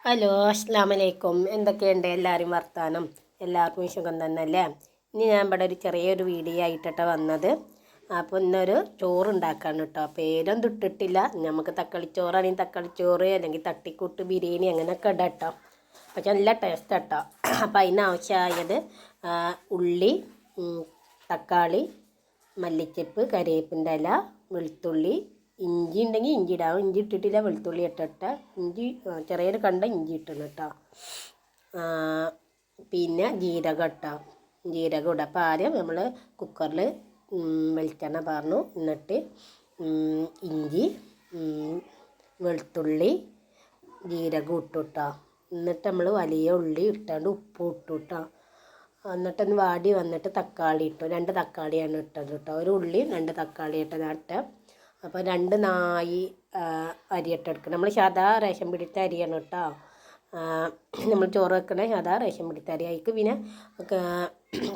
Hello അസ്സലാമു അലൈക്കും. എന്തൊക്കെയുണ്ട് എല്ലാവരും വർത്താനം? എല്ലാവർക്കും സുഖം തന്നെയല്ലേ? ഇനി ഞാൻ ഇവിടെ ഒരു ചെറിയൊരു വീഡിയോ ആയിട്ടാണ് വന്നത്. അപ്പോൾ ഇന്നൊരു ചോറ് ഉണ്ടാക്കാണ് കേട്ടോ. പേരൊന്നും ഇട്ടിട്ടില്ല. നമുക്ക് തക്കാളിച്ചോറാണെങ്കിൽ തക്കാളിച്ചോറ്, അല്ലെങ്കിൽ തട്ടിക്കൂട്ട് ബിരിയാണി അങ്ങനെയൊക്കെ ഇടാം കേട്ടോ. പക്ഷെ നല്ല ടേസ്റ്റ് കേട്ടോ. അപ്പോൾ അതിനാവശ്യമായത് ഉള്ളി, തക്കാളി, മല്ലിച്ചപ്പ്, കരിവേപ്പിൻ്റെ ഇല, വെളുത്തുള്ളി, ഇഞ്ചി ഉണ്ടെങ്കിൽ ഇഞ്ചി ഇടാവും. ഇഞ്ചി ഇട്ടിട്ടില്ല, വെളുത്തുള്ളി ഇട്ടിട്ട് ഇഞ്ചി ചെറിയൊരു കണ്ട ഇഞ്ചി ഇട്ടണം കേട്ടോ. പിന്നെ ജീരകം ഇട്ടോ, ജീരകം ഇടുക. അപ്പോൾ ആദ്യം നമ്മൾ കുക്കറിൽ വെളിച്ചെണ്ണ പാർന്നു, എന്നിട്ട് ഇഞ്ചി, വെളുത്തുള്ളി, ജീരകം ഇട്ടു കേട്ടോ. എന്നിട്ട് നമ്മൾ വലിയ ഉള്ളി ഇട്ടാണ്ട് ഉപ്പ് ഇട്ടു കേട്ടോ. എന്നിട്ടൊന്ന് വാടി വന്നിട്ട് തക്കാളി ഇട്ടു. 2 തക്കാളിയാണ് ഇട്ടത് കേട്ടോ. ഒരു ഉള്ളി 2 തക്കാളി ഇട്ട. അപ്പോൾ 2 നായി അരി ഇട്ടെടുക്കണം. നമ്മൾ സാധാ റേഷൻ പിടിച്ച അരിയാണ് കേട്ടോ. നമ്മൾ ചോറ് വെക്കണ സാധാ റേഷൻ പിടിച്ച അരി. അതിക്ക് പിന്നെ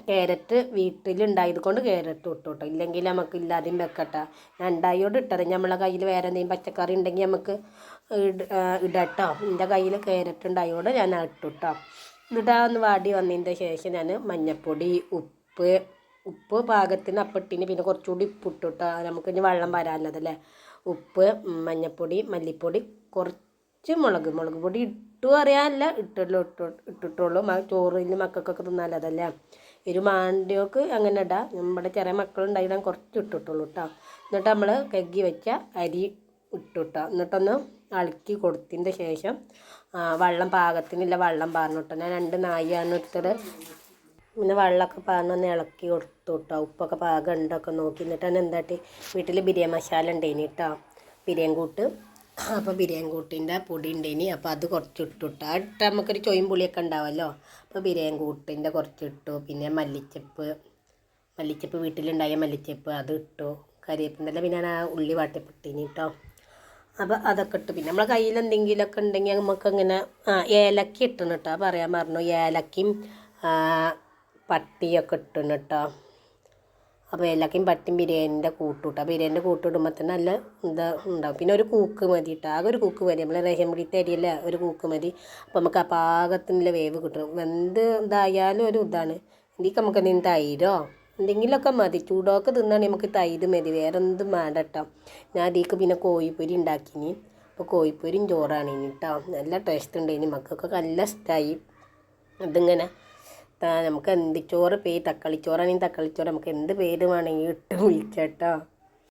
ക്യാരറ്റ് വീട്ടിലുണ്ടായത് കൊണ്ട് ക്യാരറ്റ് ഇട്ടു കേട്ടോ. ഇല്ലെങ്കിൽ നമുക്ക് ഇല്ലാതെയും വെക്കട്ടോ. ഞാൻ ഉണ്ടായോട് ഇട്ടത്. നമ്മളെ കയ്യിൽ വേറെ എന്തെങ്കിലും പച്ചക്കറി ഉണ്ടെങ്കിൽ നമുക്ക് ഇടട്ടോ. എൻ്റെ കയ്യിൽ ക്യാരറ്റ് ഉണ്ടായോട് ഞാൻ ഇട്ടു കേട്ടോ. എന്നിട്ട് ഒന്ന് വാടി വന്നതിൻ്റെ ശേഷം ഞാൻ മഞ്ഞൾപ്പൊടി, ഉപ്പ് പാകത്തിന് അപ്പിട്ടിന്, പിന്നെ കുറച്ചുകൂടി ഉപ്പിട്ടു കേട്ടോ. നമുക്ക് ഇനി വെള്ളം വരാനുള്ളതല്ലേ. ഉപ്പ്, മഞ്ഞൾപ്പൊടി, മല്ലിപ്പൊടി, കുറച്ച് മുളക് പൊടി ഇട്ടു അറിയാനല്ല, ഇട്ടിട്ടുള്ളൂ. ചോറിന് മക്കൾക്കൊക്കെ തിന്നാലതല്ലേ. മാണ്ടിയൊക്കെ അങ്ങനെ ഇടാം. നമ്മുടെ ചെറിയ മക്കളുണ്ടായിടാൻ കുറച്ച് ഇട്ടിട്ടുള്ളൂ കേട്ടോ. എന്നിട്ട് നമ്മൾ കഴുകി വെച്ച അരി ഇട്ടു കേട്ടോ. എന്നിട്ടൊന്ന് ഇളക്കി കൊടുത്തതിൻ്റെ ശേഷം വെള്ളം പാകത്തിനില്ല വെള്ളം പാർന്നു കേട്ടോ. ഞാൻ 2 നായാണ് എടുത്തത്. പിന്നെ വെള്ളമൊക്കെ പാർന്നൊന്ന് ഇളക്കി കൊടുത്തു കേട്ടോ. ഉപ്പൊക്കെ പാകം ഉണ്ടൊക്കെ നോക്കി. എന്നിട്ടാണ് എന്താട്ടി വീട്ടിൽ ബിരിയാണി മസാല ഉണ്ടേനി കേട്ടോ, ബിരിയാണി കൂട്ട്. അപ്പോൾ ബിരിയാണി കൂട്ടിൻ്റെ പൊടി ഉണ്ടേനി. അപ്പോൾ അത് കുറച്ച് ഇട്ടു കേട്ടോ. ഇട്ട് നമുക്കൊരു ചൊയും പുളിയൊക്കെ ഉണ്ടാവുമല്ലോ. അപ്പോൾ ബിരിയാണി കൂട്ടിൻ്റെ കുറച്ച് ഇട്ടു. പിന്നെ മല്ലിച്ചപ്പ് വീട്ടിലുണ്ടായ മല്ലിച്ചപ്പ് അത് ഇട്ടു. കരിവേപ്പിൻ്റെ പിന്നെ ഞാൻ ഉള്ളി വാട്ടിപ്പിട്ടിനി കേട്ടോ. അപ്പോൾ അതൊക്കെ ഇട്ടു. പിന്നെ നമ്മളെ കയ്യിൽ എന്തെങ്കിലുമൊക്കെ ഉണ്ടെങ്കിൽ നമുക്കങ്ങനെ ഏലക്ക ഇട്ടണം കേട്ടോ. പറയാൻ പറഞ്ഞു, ഏലക്കയും പട്ടിയൊക്കെ ഇട്ടണം കേട്ടോ. അപ്പോൾ ഏലക്കയും പട്ടിയും ബിരിയാണിൻ്റെ കൂട്ടുട്ടോ. ബിരിയാണിൻ്റെ കൂട്ടിടുമ്പോൾ തന്നെ നല്ല ഉണ്ടാവും. പിന്നെ ഒരു കൂക്ക് മതി കേട്ടോ. ആകെ ഒരു കൂക്ക് മതി. നമ്മൾ റേഷൻ പിടിത്തെ അരിയല്ല, ഒരു കൂക്ക് മതി. അപ്പോൾ നമുക്ക് ആ പാകത്തിനുള്ള വേവ് കിട്ടും. വെന്ത് ഇതായാലും ഒരു ഇതാണ്. ഇതിക്ക് നമുക്ക് എന്തെങ്കിലും തൈരോ എന്തെങ്കിലുമൊക്കെ മതി. ചൂടൊക്കെ തിന്നാണെങ്കിൽ നമുക്ക് തൈര് മതി, വേറെ എന്തും വേണ്ട കേട്ടോ. ഞാൻ അതിലേക്ക് പിന്നെ കോഴിപ്പൊരി ഉണ്ടാക്കിനി. അപ്പോൾ കോഴിപ്പൊരിയും ചോറാണ് ഇനി കേട്ടോ. നല്ല ടേസ്റ്റ് ഉണ്ട്. ഇനി മക്കൾക്കൊക്കെ നല്ല ഇഷ്ടമായി. അതിങ്ങനെ നമുക്ക് എന്ത് ചോറ് തക്കാളിച്ചോറാണെങ്കിൽ തക്കാളിച്ചോറ്, നമുക്ക് എന്ത് പേര് വേണമെങ്കിൽ ഇട്ട് വിളിച്ചേട്ടോ.